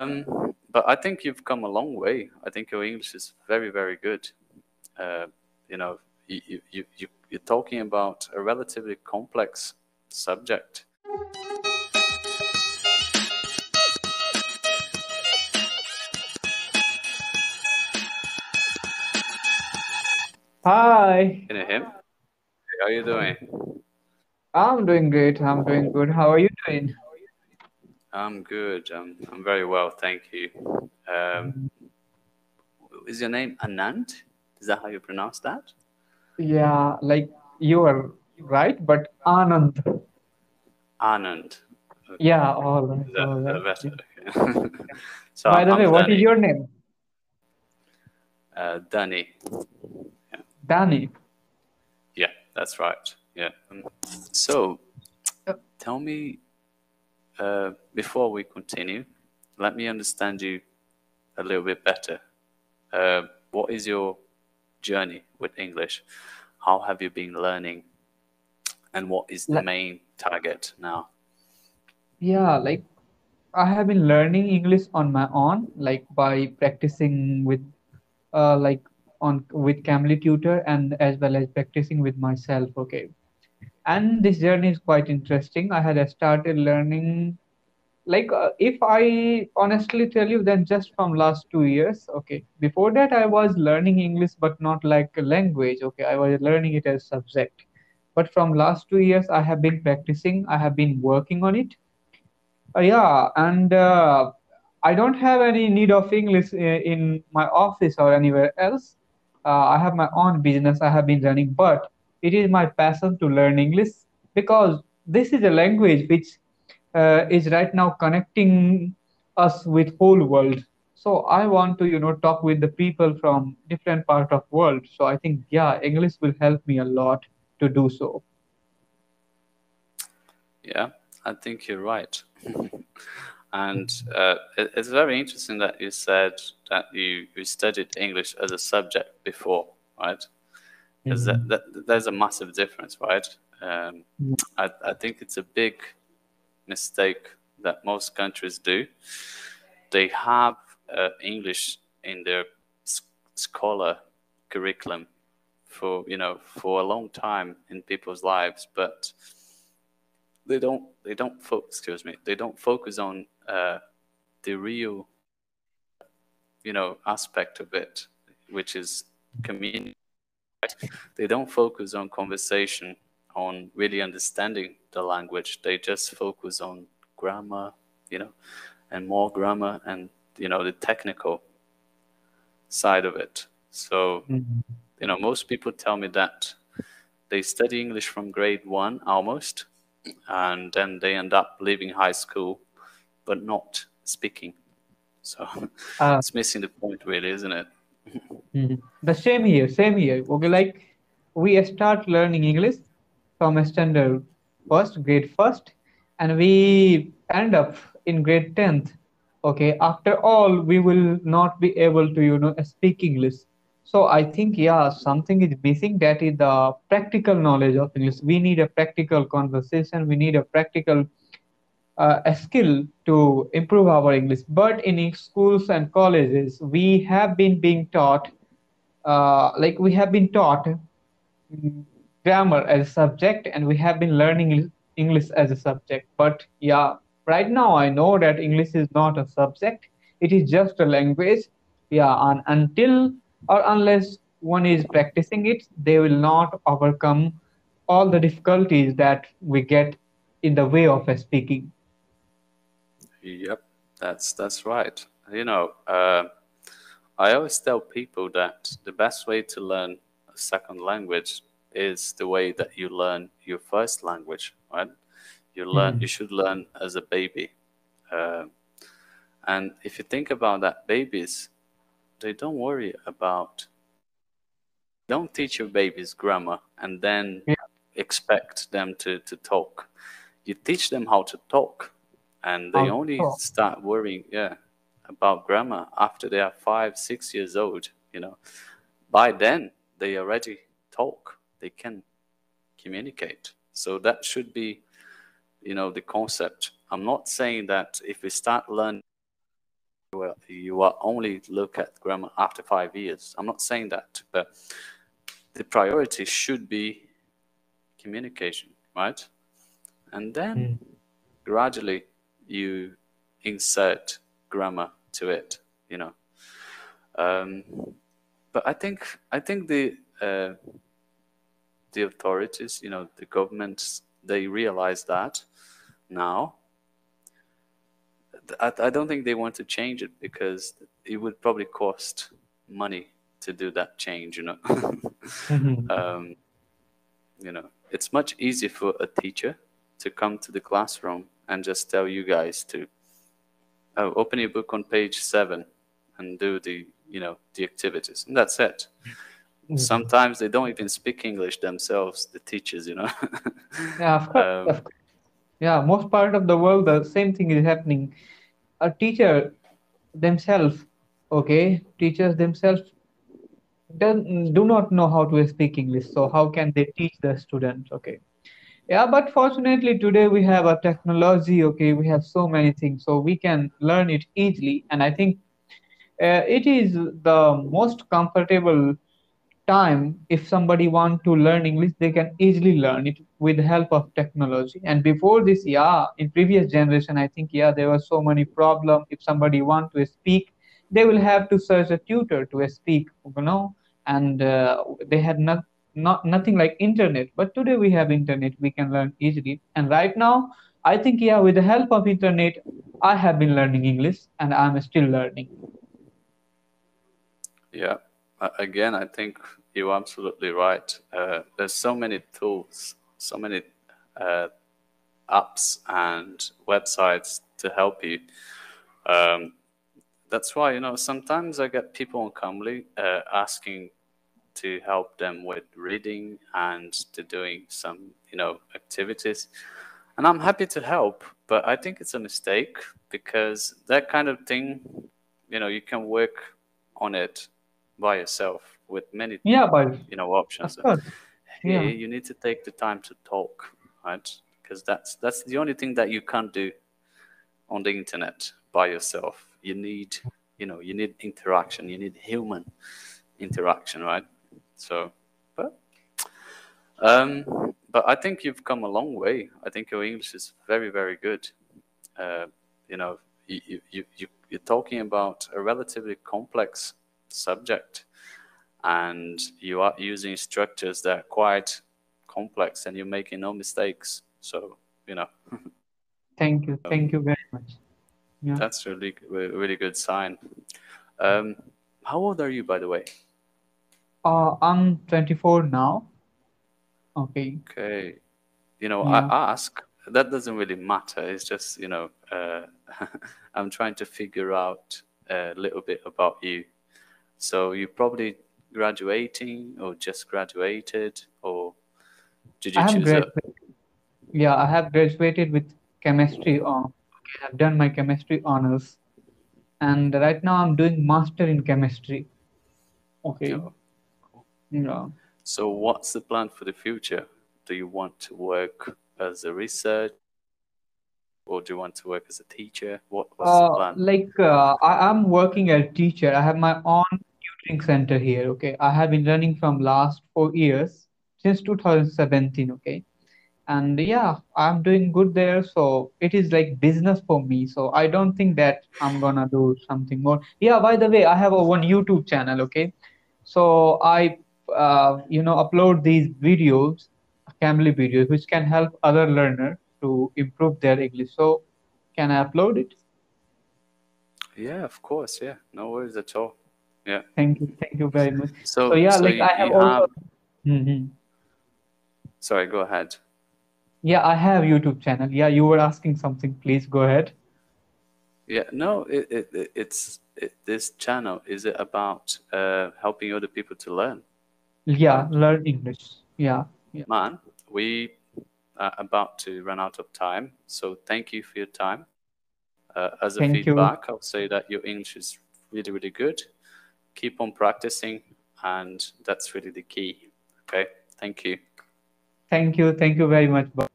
But I think you've come a long way. I think your English is very, very good. Uh, you know, you're talking about a relatively complex subject. Hi, Can you hear me? How are you doing? I'm doing great. I'm doing good. How are you doing? I'm good. I'm very well, thank you. Um, is your name Anand? Is that how you pronounce that? Yeah, like you are right, but Anand. Anand. Okay. Yeah, all right, Is all right. that better? Yeah. Okay. So By the I'm way, what is Danny. your name? Danny. Yeah. Danny. Yeah, that's right. Yeah. So Uh, tell me, before we continue, let me understand you a little bit better. What is your journey with English? How have you been learning? And what is the like, main target now? yeah, like I have been learning English on my own, like by practicing with, like on with Cambly tutor and as well as practicing with myself. Okay, and this journey is quite interesting. I had started learning if I honestly tell you, then just from last 2 years. Okay, before that I was learning English but not like a language. Okay, I was learning it as subject, but from last 2 years I have been practicing, I have been working on it. Yeah, and I don't have any need of English in my office or anywhere else. I have my own business I have been running, but it is my passion to learn English because this is a language which is right now connecting us with whole world. So I want to, talk with the people from different part of world. So I think, yeah, English will help me a lot to do so. Yeah, I think you're right. And it's very interesting that you said that you studied English as a subject before, right? Because Mhm. there's a massive difference, right? I think it's a big mistake that most countries do. They have English in their scholar curriculum for for a long time in people's lives, but excuse me, they don't focus on the real aspect of it, which is community. They don't focus on conversation, on really understanding the language. They just focus on grammar, you know, and more grammar and the technical side of it. So Mhm. most people tell me that they study English from grade one almost, and then they end up leaving high school but not speaking. So Uh, it's missing the point, really, isn't it? The same here, same here. Okay, like we start learning English from a standard first, grade first, and we end up in grade 10th. Okay, after all, we will not be able to, speak English. So I think, yeah, something is missing. That is the practical knowledge of English. We need a practical conversation. We need a practical a skill to improve our English. But in schools and colleges, we have been being taught we have been taught grammar as a subject, and we have been learning English as a subject. But yeah, right now I know that English is not a subject, it is just a language. Yeah, and until or unless one is practicing it, they will not overcome all the difficulties that we get in the way of speaking. Yep, that's right. I always tell people that the best way to learn a second language is the way that you learn your first language, right? You Mhm. should learn as a baby. Uh, and if you think about that, babies, they don't worry about, don't teach your babies grammar and then Yeah. expect them to talk. You teach them how to talk, and they How to only talk. start worrying, yeah, about grammar after they are 5, 6 years old. By then they already talk. They can communicate. So that should be, the concept. I'm not saying that if we start learning well, you are only look at grammar after 5 years. I'm not saying that, but the priority should be communication, right? And then gradually you insert grammar to it, you know. But I think the authorities, you know, the governments, they realize that now. I don't think they want to change it because it would probably cost money to do that change, you know. um, you know, it's much easier for a teacher to come to the classroom and just tell you guys to open your book on page 7 and do the, you know, the activities, and that's it. Sometimes they don't even speak English themselves, the teachers, you know. Yeah, of course, of course. Yeah, most part of the world, the same thing is happening. A teacher themselves, okay, teachers themselves do not know how to speak English. So how can they teach the students? Okay. Yeah, but fortunately today we have a technology. Okay, we have so many things, so we can learn it easily. And I think it is the most comfortable time. If somebody want to learn English, they can easily learn it with the help of technology. And before this, yeah, in previous generation, I think, yeah, there were so many problem. If somebody want to speak, they will have to search a tutor to speak, you know. And they had not nothing like internet. But today we have internet, we can learn easily. And right now, I think, yeah, with the help of internet, I have been learning English, and I'm still learning. Yeah, again, I think you're absolutely right. There's so many tools, so many apps and websites to help you. That's why, you know, sometimes I get people on Cambly asking to help them with reading and to doing some, you know, activities. And I'm happy to help, but I think it's a mistake because that kind of thing, you know, you can work on it by yourself with many, Yeah, but you know, options. of course, Here, yeah. you need to take the time to talk, right? Because that's the only thing that you can't do on the internet by yourself. You need, you know, you need interaction. You need human interaction, right? So, but but I think you've come a long way. I think your English is very, very good. You know, you're talking about a relatively complex subject, and you are using structures that are quite complex, and you're making no mistakes. So, you know, Thank you very much. Yeah. that's really good sign. Um, how old are you, by the way? I'm 24 now. Okay. Okay. You know, I Yeah. ask, that doesn't really matter. It's just, you know, I'm trying to figure out a little bit about you. So you're probably graduating or just graduated, or did I you have choose a... graduated. Yeah, I have graduated with chemistry on. Okay, I've done my chemistry honors, and right now I'm doing master in chemistry. Okay. No. Yeah. So what's the plan for the future? Do you want to work as a research, or do you want to work as a teacher? What's the plan? I'm working as teacher. I have my own tutoring center here. Okay, I have been running from last 4 years since 2017. Okay, and yeah, I'm doing good there, so it is like business for me, so I don't think that I'm gonna do something more. Yeah, by the way, I have a one YouTube channel. Okay, so I upload these videos, Cambly videos, which can help other learner to improve their English. So can I upload it? Yeah, of course. Yeah, no worries at all. Yeah. Thank you very much. So So yeah, so like you, I have you also. have... Hmm. Sorry, go ahead. Yeah, I have YouTube channel. Yeah, you were asking something, please go ahead. Yeah, no, this channel, is it about helping other people to learn, Yeah, right? learn English. Yeah, yeah. Man, we are about to run out of time, so thank you for your time. As a Thank you. feedback, I'll say that your English is really, really good. Keep on practicing, and that's really the key. Okay, thank you. Thank you. Thank you very much. Bye.